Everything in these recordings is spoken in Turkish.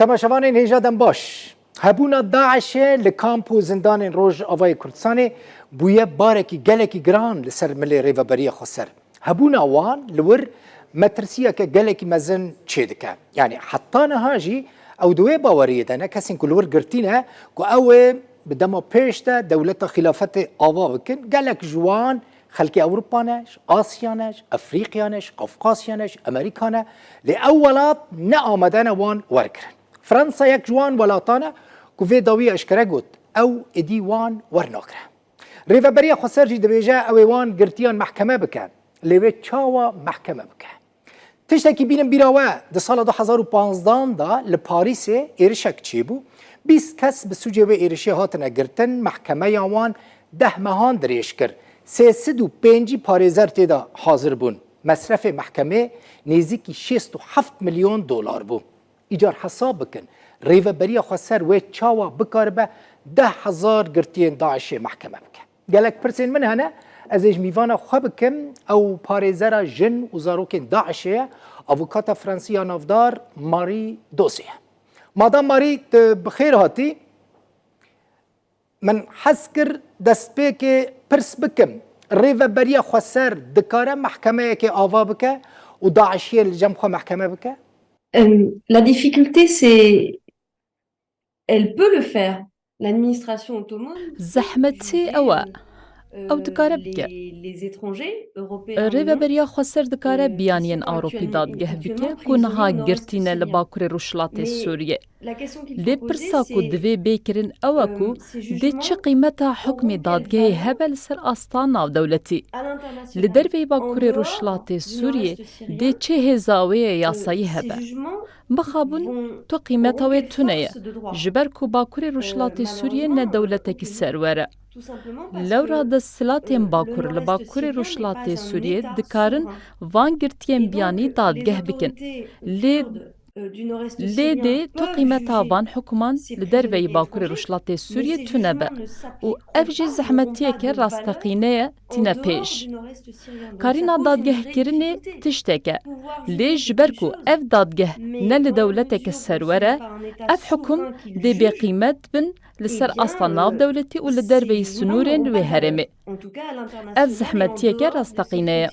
تماشاوانên hêja baş hebûna Daişê li kamp û zindanên Rojavayê Kurdistanê bûye barekî gelekî giran li ser milê rêveberiya Xweser. Hebûna wan li wir metirsiyeke gelekî mezin çê dike. Yani heta niha jî ew di wê baweriyê de ne kesên ku li wir girtîne ku ew ê bi dema pêş de dewleta xilafetê ava bikin gelek ji wan خلقی اروپا نش، آسیا نش، افریقیا نش، قفقاسیا نش، امریکا نه لی اولات نه آمدن وان ورکرن. فرانسا یک جوان ولاتانه کوفی داوی اشکره گود او ادی وان ورناکره. ریوبری خسر جی دبیجه او وان گرتیان محکمه بکن، لیوی چاوا محکمه بکن. تشتکی بینم بیراوه ده سال 2015 دا لپاریس ایرشک چی بو 20 کس به سوجه و ایرشی هاتنه گرتن محکمه یوان 10 ماهان دریش کرد. 305 پارێزەر تێدا حاضر بوون. مەسرەفê محکمê nêzîkî 67 milyon dolar bû. Îcar hesab bikin. Rêveberiya Xweser wê çawa bikaribe 10,000 girtiyên Daişê mahkeme bike. Gelek pirsên min hene, ez ê ji mîvana xwe bikim ew parêzera jin û zarokên Daişê ye, avokata Fransiya navdar Marie Dosê ye. Madam Marie bi xêr hatî. من حس کر دست که پرس بکم ریوبری خسر دکاره محکمه که آوا بکه و داعشی الجم خو محکمه بکه. La difficulté c'est elle peut le faire l'administration ottomane زحمتي او دکاره بکه ریوبری خسر دکاره بیانین آروپی دادگه بکه کنها گرتینه لباکور روشلات سوریه لی پرسا کو دوی بیکرین اوکو دی چه قیمتا حکم دادگه هبل سر آستان ناو دولتی لی دروی باکور روشلات سوریه دی چه هزاوی یاسایی هبه بخابون تو قیمتا وی تونه جبر کو باکور روشلات سوریه نه دولتکی سروره لورا د سلاتین باکور لباکور روشلات سوریه دکارن وان گرتین بیانی دادگه بکن لی دی تو قیمتا وان حکمان لدروی باکور روشلات سوریه تونه به و افجی زحمتیه که راستقینه تینه پیش کارینا دادگه کرنه تشتکه لی جبرکو اف دادگه نل دولتک سروره اف حکم دی بی قیمت بن لسر اصلا ناف دولتی و لدروی سنورین و هرمه اف زحمتیه که راستقینه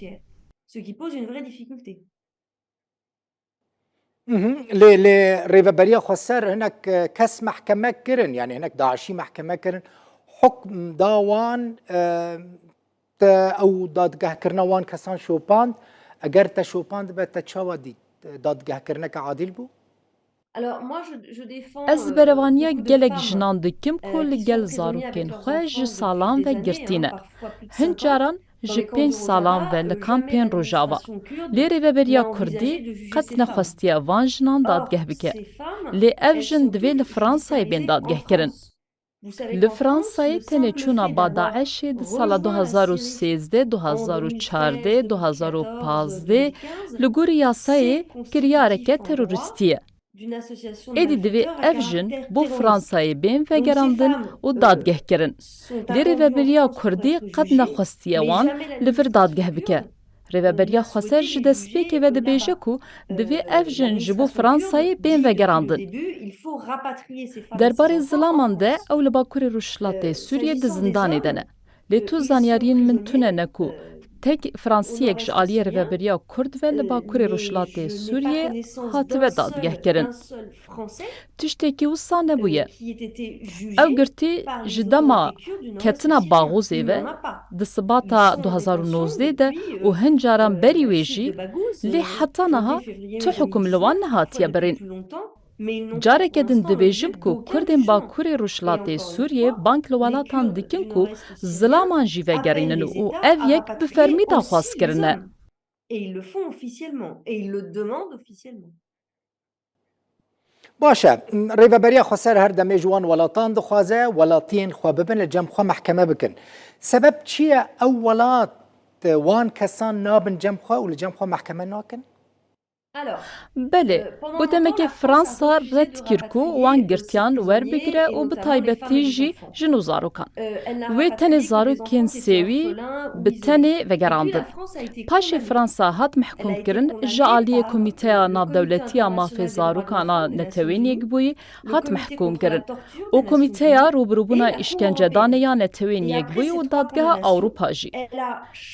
لريفبريا خسر هناك كس محكمة كرن يعني هناك داعشي محكمة كرن حكم داوان او دادگاه كرنوان كسان شوباند اگر تا شوباند بتا چاوا دي دادگاه كرنك عادل بو از بروانیا گلک جنان دکم کل گل زاروکین خواه سالان و گرتینه هنجاران جی 5 سالان و لکامپین روژاوا لی ریوبریا کردی قد نخواستیا وان جنان دادگه بکه لی اف جن دوی لفرانسای بین دادگه کرن لفرانسای تنه چونا با داعش د سال 2013 2014 2015 لگوری یاسای کریارکه تروریستیه ایدی دوی افجن بو فرانسای بین و گراندن و دادگه کرن لی ریوبریا کردی قد نخواستیه وان لور دادگه بکه ریوبریا خسر جده سپیکه و دبیجه کو دوی افجن جبو فرانسای بین و گراندن درباره زلامان ده او لباکور روشلات سوریه ده زندانی دنه لی تو زانیارین من تونه نکو تک فرانسیک جالیه ریوبریا کرد و لباکور روشلات سوریه هاتوه دادگه کرن. تشتکی وصا نبویه. او گرتی جدما کتنا باغوزه و دسباتا 2019 ده و هنجاران بری ویجی لی حتا نها تو حکم لوان نهاتیه برین. جارek edin dibêjim ku Kurdên Bakurê Rûşlatê Sûriyê bank li welatan dikin ku zilaman jî vegerînin û ev yek bi fermî de xwazkirine. باشه ریوبریا خسر هر دمê ji wan welatan dixwaze welatiyên xwe bibin li cem xwe mehkeme bikin. Sebeb çi ye ew welat wan kesan nabin cem xwe û li cem xwe mehkeme nakin? بله بو دمک فرانسا رد کرکو وان گرتیان ور بگیره و به تایبتی جی جنو زاروکان و تن زاروکین سیوی به تن وگراندن پاش فرانسا هات محکوم کرن جالی کمیته ناو دولتی مافی زاروکانا نتوین یک بوی هات محکوم کرن و کمیته روبروبونا اشکنجه دانه یا نتوین یک بوی و دادگاه اروپا جی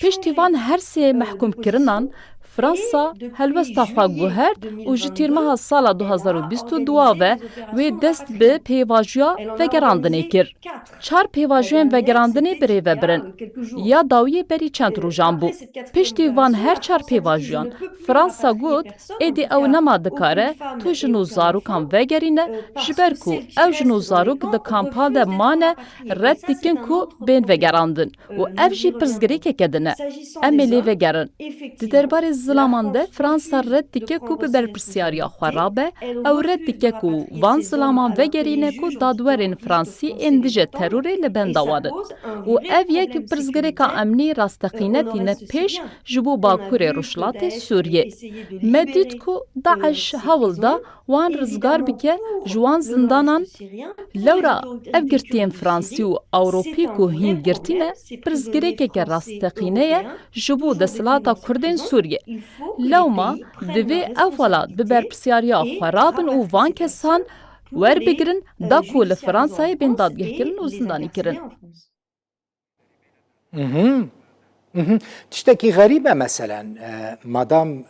پشتیوان هر سه محکوم کرنان فرانسا هلوستا خوا گوهرد و جتیرمها سالا 2022 و دست به پیواجویا وگراندنه کر. چار پیواجوین وگراندنه بری وبرن. یا داوی بری چند روزان بو. پشتی وان هر چار پیواجویان فرانسا گوت ایدی او نما دکاره تو جنو زاروکان وگرینه جبرکو او جنو زاروک ده کامپال ده مانه رد دیکن کو بین وگراندن و او جی پرزگری که کدنه. امیلی وگرن. دی درباره زلامانده فرانسا رد دیگه کو به برپرسیاریا خرابه او رد دیگه کو وان زلامان وگرینه کو دادورین فرانسی اندیجه تروری لبنداوادن و او یک پرزگری که امنی راستقینتی نه پیش جبو باکور روشلات سوریه مدید کو داعش هاول دا وان رزگار بکه جوان زندانان لورا اف گرتین فرانسی و اوروپی کو هین گرتینه پرزگری که راستقینه جبو دسلاتا کردین سوریه لوما دوی اولا ببرپرسیاریا خرابن و وان کسان ور بگرن دا کو لفرانسای بین دادگه کرن و زندانی کرن تشتكي غريبة مثلا مدام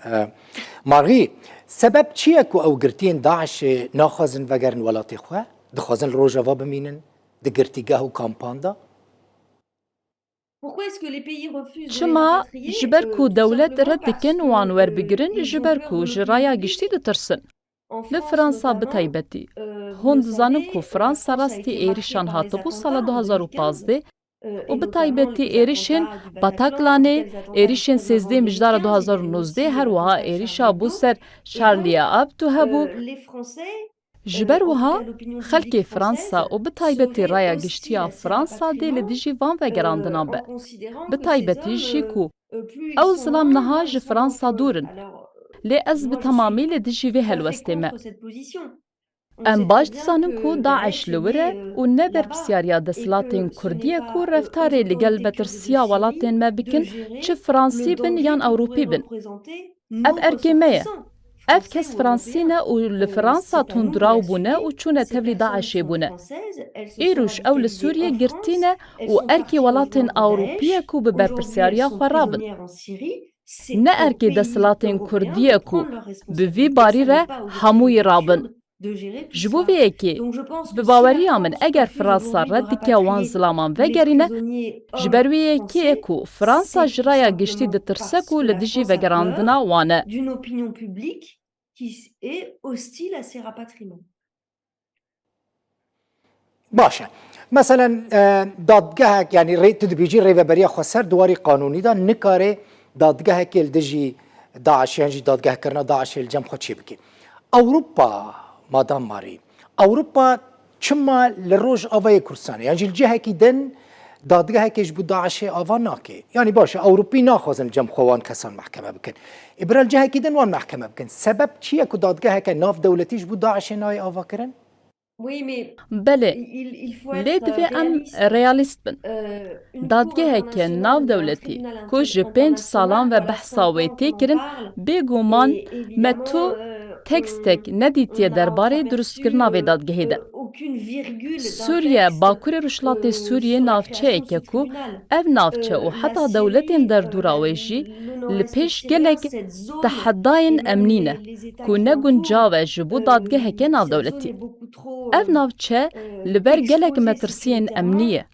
مارغي سبب چیه که او گرتین داعش ناخذن وگرن ولاتی خواه دخوازن روژاوا بمینن ده گرتیگاه و کامپاندا چما جبر کو دولت رد کن وان ور بگرن جبر کو جرایا گشتی ده ترسن لفرانسا بتایبتی هند زانم کو فرانسا راستی ایریشان هاتبو سال 2015 و بتایبتی ایریشن باتاکلانه ایریشن 13 مجدار 2019 هر وها ایریشا بو سر شارلیا ابتو هبو جبر وها خلق فرانسا و بتایبتی رایا گشتیا فرانسا دیل دیجی وان وگراندنا به بتایبتی جیکو او ظلام نها ج فرانسا دورن لی از بتمامی لی دیجی وی هلوسته ما ام باش دزانم کو داعش لوره و نبر بسیاریا دسلاتین کردیه کو رفتاری لگل بترسیا ولاتین ما بکن چه فرانسی بن یان اوروپی بن اف ارگیمه اف کس فرانسینه و لفرانسا تندراو بونه و چونه تبلی داعشی بونه ایروش او لسوریه گرتینه و ارکی ولاتین اوروپیه کو ببر بسیاریا خرابن نه ارکی دسلاتین کردیه کو بوی باری ره هموی رابن جبو وی اکی بباوری آمن اگر فرانسا ردیکه وان زلامان وگرینه جبروی اکی اکو فرانسا جرایا گشتی ده ترسکو لدیجی وگراندنا وانه باشه مثلا دادگاه یعنی تدبیجی ریوبریا خسر دواری قانونی دا نکاره دادگاه که لدیجی داعش یعنی دادگاه کرنا داعش الجم خود چی بکی اوروپا مادام ماری اوروبا چما لروج آوای کردستان یعنی الجهه کی دن دادگاه کش بود داعش آوا ناکه یعنی باشه اوروپی ناخوازن جمع خوان کسان محکمه بکن ابرا الجهه کی دن وان محکمه بکن سبب چیه که دادگاه که ناف دولتیش بود داعش نای آوا کرن بله لی دوی ام ریالیست بن دادگاه که ناو دولتی کش 5 سالان و بحثاوی تی کرن بگومان متو تکستک ندیتیه درباره درست کرنا و دادگاهی ده. سوریه باکور روشلات سوریه نافچه اکه کو او نافچه و حتی دولتین در دوراویجی لپیش گلک تحداین امنینه کو نگون جاوه جبو دادگاه که ناف دولتی. او نافچه لبر گلک مترسین امنیه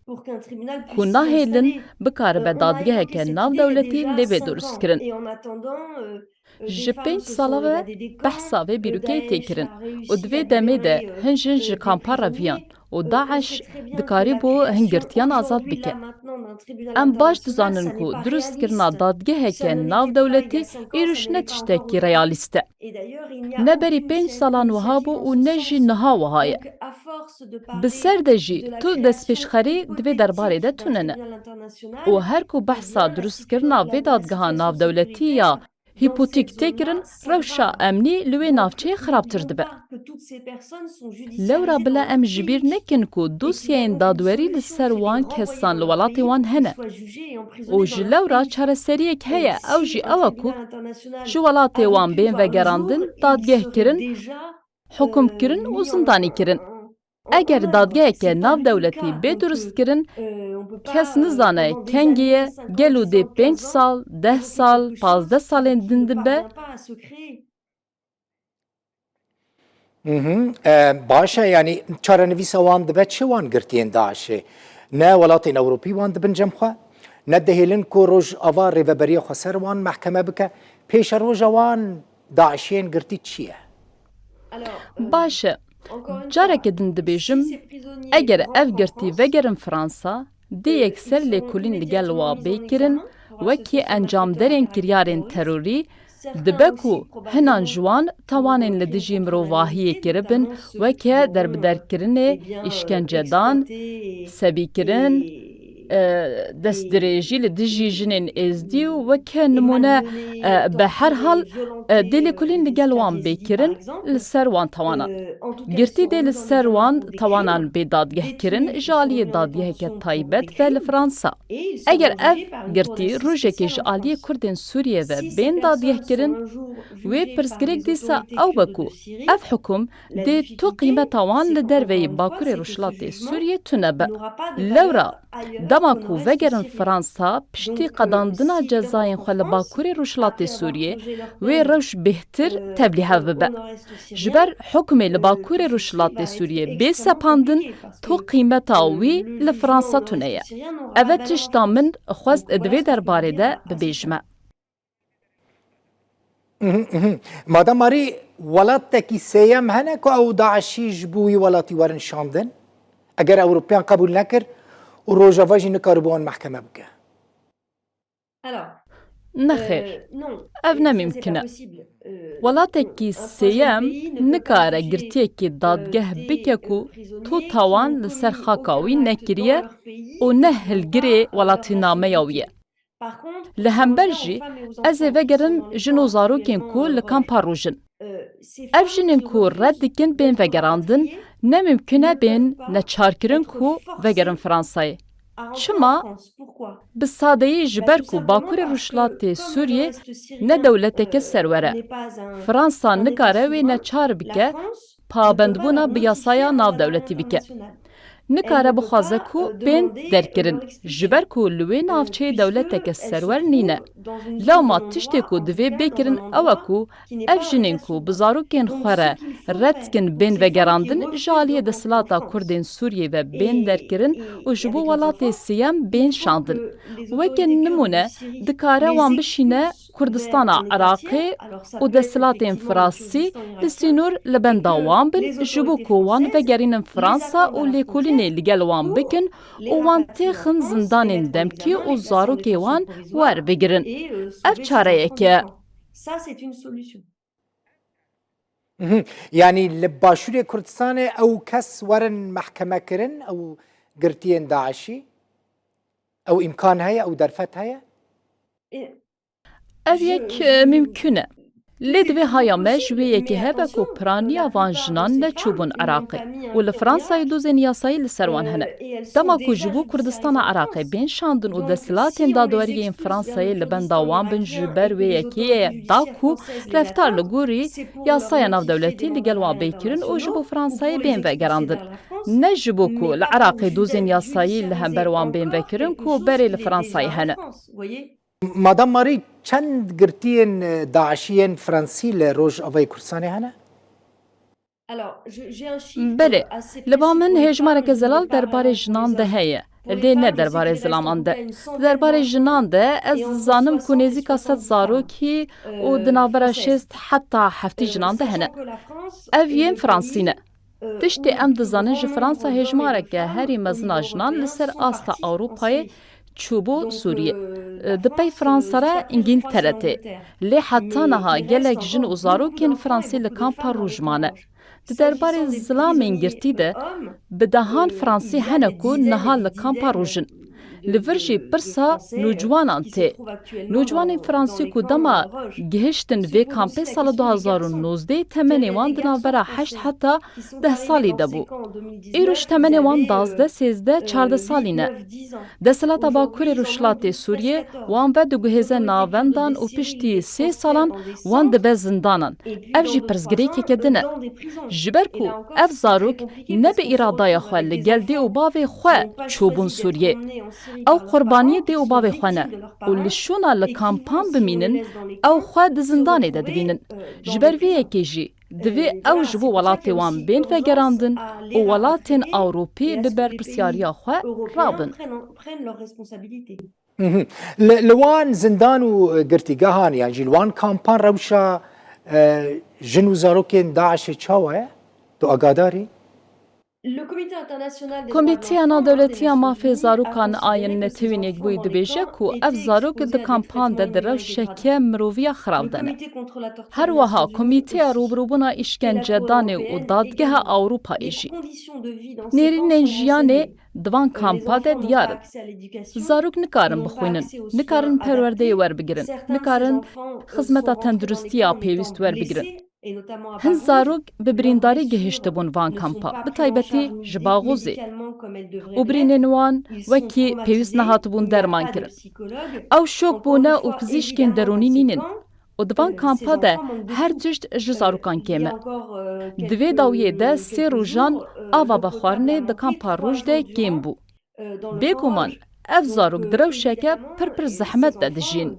کو ناهیلن بکار به دادگاه که ناف دولتی لبه درست کرن. ji 5 sala ve behsa ve bîrokeyê tê kirin û divê demê de hin jin ji kampara viyan û Daeş dikarî bo hingirtiyan azad bike. Em baş dizanin ku durustkirina dadgeheke navdewletî îroj ne tiştekî realîst e. Ne berî 5 salan wiha bû û ne jî niha wiha ye. Bi ser de jî tu destpêşxerî divê derbarê de tunene. û her ku behsa durustkirina vê dadgeha navdewletî ya هیپوتیک تێکردن ڕەوشە ئەمنی لەوێ ناوچەیە خراپتر دەبێ. لەورا بلا ئەم ji bîr nekin ku dosyayên dadwerî li ser wan kesan li welatê wan hene û ji lewra çareseriyek heye ew jî ew e ku ji welatê wan bên vegerandin, dadgehkirin, hukmkirin û zindanîkirin. Eger dadgeheke navdewletî bê durustkirin, kes nizane kengî ye, gel û dê 5 sal, 10 sal, 15 salên din dibe. باشە ینی چارەنویسە وان دەبێت چ وان گرتیên Daişê ne welatên Ewropî wan dibin cemxwe ne dihêlin ku Rojava rêveberiya xwe ser wan mehkeme bike pêşa roja wan Daişiyên girtî çi ye? Baş e. Careke din dibêjim eger ev girtî vegerin Fransa dê yekser lêkolîn li gel wa bêkirin wekî encamderên kiryarên terorî dibe ku hinan ji wan tawanên li dijî mirovahiyê kiribin weke derbiderkirinê, îşkencedan, sebîkirin, destdirêjî li dijî jinên êzdî û weke nimûne bi her hal dê lêkolîn li gel wan bêkirin li ser wan tawanan. Girtî dê li ser wan tawanan bê dadgehkirin ji aliyê dadgeheke taybet ve li Fransa. Eger ev girtî rojekê ji aliyê Kurdên Sûriye ve bên dadgehkirin, wê pirsgirêk dîsa ew be ku ev hukum dê tu qîmeta wan li derveyê Bakurê Rojhilatê Sûriye tune be. Lewra dema ku vegerin Fransa piştî qedandina cezayên xwe li Bakurê Rojhilatê Sûriye wê rewş bêhtir teblîhev bibe. Ji ber hukmê li Bakurê Rojhilatê Sûriye bê sepandin, tu qîmeta wî li Fransa tune ye. Ev e tişta min xwest divê derbarê de bibêjime. Madam Marî welatekî sêyem hene ku ew Daişî ji bo wî welatî werin şandin? Eger Ewropeyan qebûl nekir û Rojava jî nikaribû wan mehkeme bike. Nexêr, ev nemîmkin e. Welatekî sêyem nikare girtiyekî dadgeh bike ku tu tawan li ser xaka wî nekiriye û ne hilgirê welatînameya wî ye. Li hember jî ez ê vegerin jin û zarokên ku li kampa rojin. Ev jinên ku red dikin bên vegerandin, nemîmkin e bên neçarkirin ku vegerin Fransayê. Çima bi sadeyî ji ber ku Bakurê Rojhilatê Sûriye ne dewleteke serwere. Fransa nikare wê neçar bike, pabendbûna bi yasaya navdewletî bike. Nikare bixwaze ku bên derkirin ji ber ku li wê navçeyê dewleteke serwer nîne. Lawma tiştê ku divê bêkirin ew e ku ev jinên ku bi zarokên xwe re red dikin bên vegerandin ji aliyê desthilatê Kurdên Sûriye ve bên derkirin û ji bo welatê sêyem bên şandin. Weke nimûne dikare wan bişîne Kurdistana Iraqê û desthilatên Fransî li sînor li benda wan bin ji bo ku wan vegerînin Fransa û lêkolînê li gel wan bikin û wan têxin zindanên demkî û zarokê wan werbigirin. Ev çareyek e. Yani li Başûrê Kurdistanê ew kes werin mehkeme kirin ew girtiyên Daişî? Ew îmkan heye ew derfet heye? Ev yek mümkün e. Lê divê haya me ji wê yekê hebe ku piraniya van jinan neçûbûn Iraqê û li Fransayê dozên yasayî li ser wan hene. Dema ku ji bo Kurdistana Iraqê bên şandin û desthilatên dadweriyên Fransayê li benda wan bin ji ber wê yekê da ku reftar li gorî yasaya navdewletî li gel wan bêkirin û ji bo Fransayê bên vegerandin. Ne ji bo ku li Iraqê dozên yasayî li hember wan bên vekirin ku berê li Fransayê hene. Madam Marî çend girtiyên Daişiyên Fransî li Rojavayê Kurdistanê hene? Belê, li ba min hêjmareke zelal derbarê jinan de heye. Lê ne derbarê zilaman de. Derbarê jinan de ez zanim ku nêzîka 100 zarokî û di navbera 6 heta 7 jinan de hene. Ev yên Fransî ne. Tiştê em dizanin ji Fransa hêjmareke herî mezina jinan li ser asta Ewropayê çûbû Sûriye. Di pey Fransa re İngîltere tê. Lê heta niha gelek jin û zarokên Fransî li kampa rojman e. Di derbarê zilamên girtî de bi dehan Fransî hene ku niha li kampa rojin. لورجی پرسا نوجوانان تی نوجوان فرانسی کو دما گهشتن وی کامپی سال 2019 تمنی وان دنابرا 8 حتی 10 سالی دبو ایروش تمنی وان 12 13 14 سالینه دسلات باکوری روشلاتی سوریه وان و دگوهزه ناوندان و پشتی 3 سالان وان دبه زندانان اف جی پرزگری که کدنه جبر کو اف زاروک نبی ایرادای خواه لگل دی و باوی خواه چوبون سوریه او قربانی دی و باوی خواه نه و لشونا لکامپان بمینن او خواه دزندانه ده دبینن جبر وی اکی جی دوی او جبو ولاتی وان بین فگراندن و ولاتین اوروپی لبر پرسیاریا خواه رابن لوان زندان و گرتیگاهان يعني جلوان كامبان روشا جنو زاروكين داعش چاوه تو اگاداری کمیته دولتی مافی زاروکان آین نتوین یک بوی دبیجه کو اف زاروک د کامپان ده درو شکه مروویا خرابدنه. هر وها کمیته روبروبونا اشکنجه دانه و دادگه اوروپا ایجی. نیرین جیانه دوان کامپا ده دیارن. زاروک نکارن بخوینن، نکارن پرورده ور بگیرن، نکارن خدمتا تندرستی پیوست ور بگیرن. هن زاروک به برینداری گهشته بون وان کامپا به تایبتی جباغوزی و برینن وان وکی پیوست نهات بون درمان کرن او شوک بونه و پزیشکین درونی نینن و دوان کامپا ده هر جشت جزاروکان کیمه دوی داویه ده 3 روژان آوا بخوارنه ده کامپا روژ ده کیم بو بیگومان اف زاروک درو شکه پر زحمت ده دجین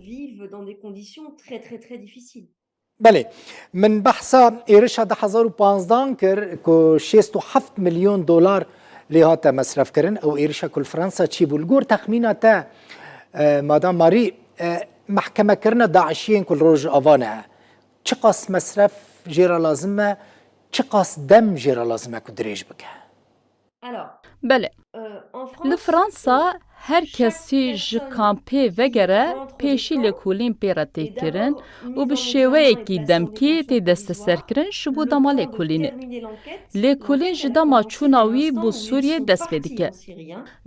بله من بحثا ایرشا ده 2015 کر که 67 میلیون دلار لیهات مصرف کرن او ایرشا کل فرانسا چی بولگور تخمینه تا مادام ماری محکمه کرنه داعشیین کل روز آوانه چه قاس مصرف جیرا لازمه چه قاس دم جیرا لازمه که دریج بکه بله لفرانسا هر کسی ج کامپی وگره پیشی لکولین پیراتی کرن و به شیوه اکی دمکی تی دست سر کرن شبو داما لکولینه. لکولین جداما چوناوی بو سوریه دست پیدیکه.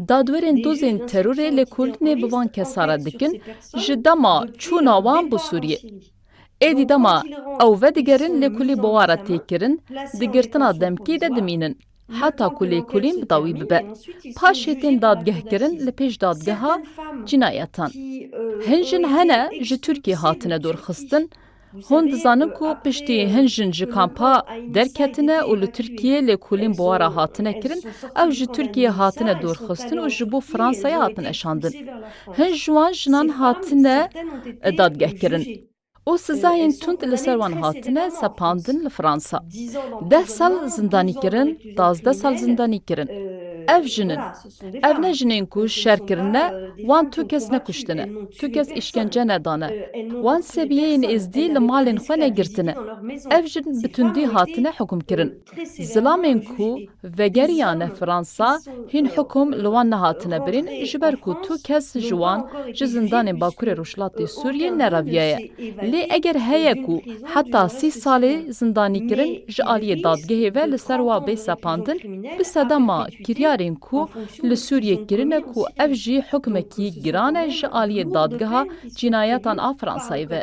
دادورین دوزین ترور لکولینه بوان کساره دکن جداما چوناوان بو سوریه. ایدی داما او و دیگرین لکولی بوارتی کرن دیگرتنا دمکی ده دمینن. حتی کلین بداوی ببه. پاشتین دادگه کرن لپیش دادگه ها جنایتان. هنجن هنه جه ترکیه هاتنه دور خستن. هند زانن کو پشتی هنجن جه کامپا درکتنه و لترکیه لکولین بوارا هاتنه کرن او جه ترکیه هاتنه دور خستن و جبو فرانسای هاتنه شاندن. هنجوان جنان هاتنه دادگه کرن. او سزاین تند لسروان هاتنه سپاندن لفرانسا. 10 سال زندانی کرن، 12 سال زندانی کرن. اف جنن. اف نه جنین کو شر کرنه، وان تو کس نکشتنه. تو کس اشکنجه ندانه. وان سبیه این ازدی لمالین خو نگرتنه. اف جن بتندی هاتنه حکم کرن. زلامین کو وگریانه فرانسا هین حکم لوان نهاتنه برین جبر کو تو کس جوان جزندان باکور روشلاتی سوریه نراویه. لی اگر هیا کو حتی 30 سالی زندانی کرن جالی دادگه و لسروا بی سپاندن بسدما کریارین کو لسوریه کرنه کو افجی حکمکی گرانه جالی دادگه جنایتان فرانسایی و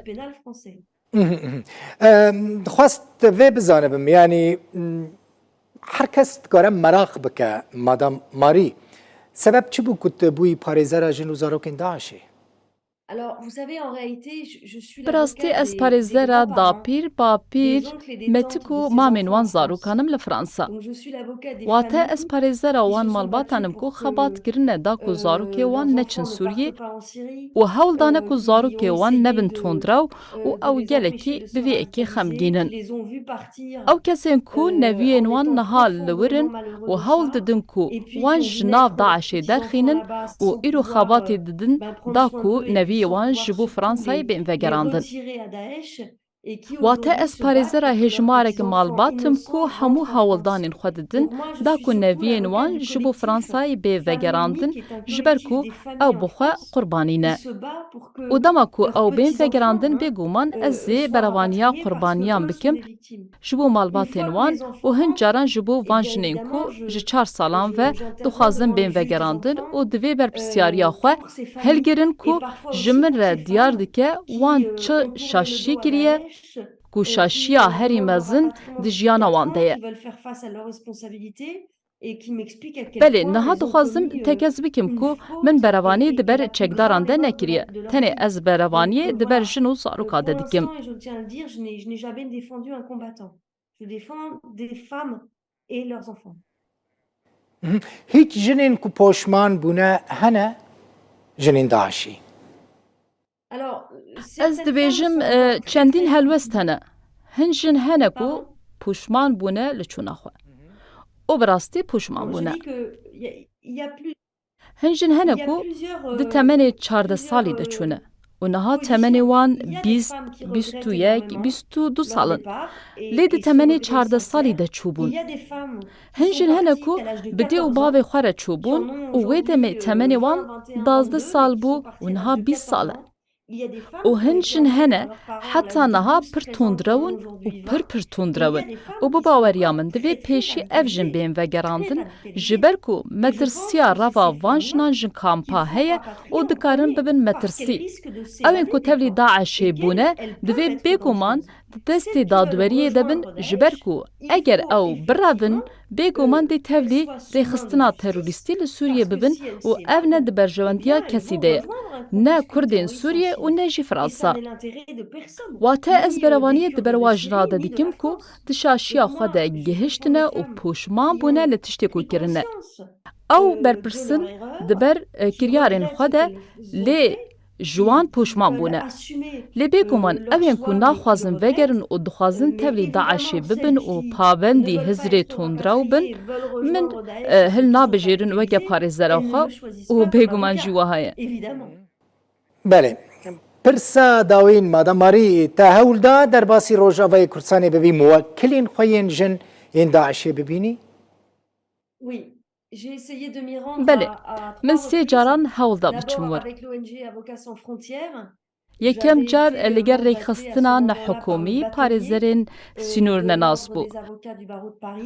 خواست و بزانم یعنی هر کس کاره مراق بکه مادام ماری سبب چی بو کت بوی پاریزر جنو زاروکین داعشی براستی از پاریزرا داپیر باپیر متکو مامین وان زاروکانم لفرانسا. واته از پاریزرا وان مالباتانم کو خبات گرنه دا کو زاروکی وان نچن سوریه و هول دانه کو زاروکی وان نبن توندراو و او گلکی بوی اکی خمگینن. او کسین کو نویین وان نهال لورن و هول ددن کو وان جناف داعشی درخینن و ایرو خباتی ددن دا کو نوی وان جبو فرانسای بین وگراندن. واتە ئەس پارێزەرە هێژمارێک ماڵباتم کو هەموو هەوڵدانên xwe didin da ku neviyên wan ji bo Fransayê bê vegerandin ji ber ku ew bi xwe qurbanîne. û dema ku ew bên vegerandin bêguman ez ê berevaniya qurbaniyan bikim ji bo malbatên wan û hin caran ji bo van jinên ku ji 4 salan ve dixwazin bên vegerandin û divê berpirsyariya xwe hilgirin ku ji min re diyar dike wan çi şaşî kiriye ku şaşiya herî mezin di jiyana wan de ye. Belê niha dixwazim tekez bikim ku min berevanî di ber çekdaran de nekiriye. Tenê ez berevaniyê di ber jin û zaroka de dikim. Hiç jinên ku poşman bûne hene jinên Daişî? Ez dibêjim çendîn helwest hene. Hin jin hene ku pûşman bûne li çûna xwe. û bi rastî pûşman bûne. Hin jin hene ku di temenê 14 salî de çûne. û niha temenê wan 20, 21, 22 salin. Lê di temenê 14 salî de çûbûn. Hin jin hene ku bi dê û bavê xwe re çûbûn û wê demê temenê wan 12 sal bû û niha 20 sal e. û hin jin hene heta niha pir tundrewin û pir tundrewin û bi baweriya min divê pêşî ev jin bên vegerandin ji ber ku metirsiya reva van jinan jin kampa heye û dikarin bibin metirsî. Ewên ku tevlî Daişê bûne divê bêguman di destê dadweriyê de bin ji ber ku eger ew birevin bêguman dê tevlî rêxistina terorîstî li Sûriyê bibin û ev ne di berjewendiya kesî de ye. Ne Kurdên Sûriye û ne jî Fransa. Wate ez berevaniyê di ber wa jina de dikim ku di şaşiya xwe de gihiştine û pûşman bûne li tiştê ku kirine. Ew berpirsin di ber kiryarên xwe de lê ji wan pûşman bûne. Lê bêguman evên ku naxwazin vegerin û dixwazin tevlî Daişê bibin û pabendî hizrê tundrew bin, min hil nabijêrin weke parêzera xwe û bêguman jî wiha ye. Belê. Pirsa dawîn Madamarî te hewl da derbasî Rojavayê Kurdistanê bibî muwekkilên xwe yên jin yên Daişê bibînî? Belê, min sê caran hewl da biçim wir. Yekem car li gel rêxistina nehukûmî parêzerên Sinûr Nenas bû.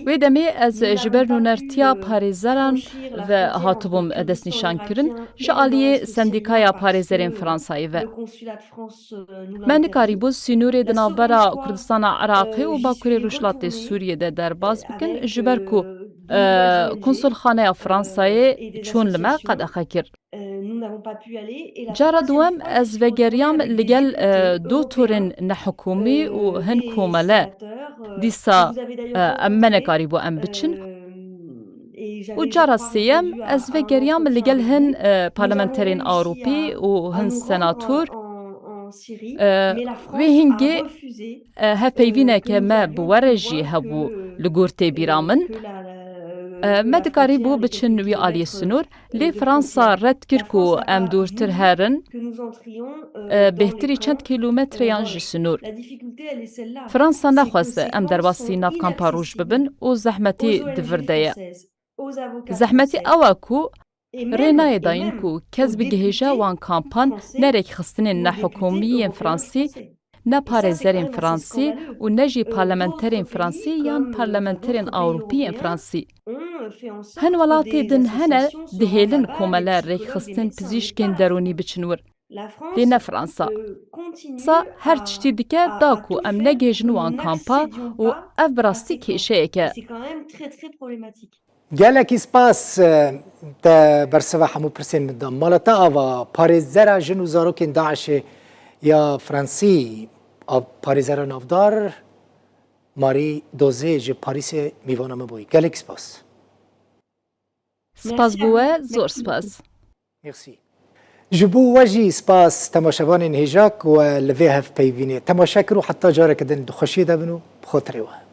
Wê demê ez ji ber nûnertiya parêzeran ve hatibûm destnîşankirin ji aliyê Sendîkaya Parêzerên Fransayê ve. Me nikarîbû Sinûrê di navbera Kurdistana Iraqê û Bakurê Rûjhilatê Sûriyê de derbas bikin ji ber ku konsulxaneya Fransayê çûn li me qedexe kir. Cara duem ez vegeriyam li gel du torên nehukûmî û hin komele dîsa em me nekarîbû em biçin. û cara sêyem ez vegeriyam li gel hin parlamenterên Awropî û hin senatûr wê hingê hevpeyvîneke me bi were jî hebû li gor têbîra min. Me dikarîbû biçin wî aliyê Sinûr, lê Fransa red kir ku em dûrtir herin bêhtirî çend kîlometreyan ji Sinûr. Fransa nexweste em derbasî navkampa roj bibin û zehmetî divir de ye. Zehmetî ew e ku rê nayê dayîn ku kes bigihêje wan kampan ne rêkxistinên nehukûmîyên Fransî, ne parêzerên Fransî û ne jî parlamenterên Fransî yan parlamenterên Awropîyên Fransî. Hin welatê din hene dihêlin komele rêkxistin pizîşkên derûnî biçin wir. Lê ne Fransa. Fransa her tiştî dike da ku em negêjin wan kampa û ev bi rastî kêşeyek e. Gelekî spas te bersiva hemû pirsên min da. Mala te ava parêzera jin û zarokên Daişê ya Fransî parêzera navdar Marî Dozê ji Parîsê mîvana me bûyî. Gelekî spas. Spas bû we, zor spas. Merci. Ji bo we jî spas temaşevanên hêjak we li vê hevpeyvînê. Temaşe kir û heta careke din dixweşiyê de bin û bi xwe tirê we.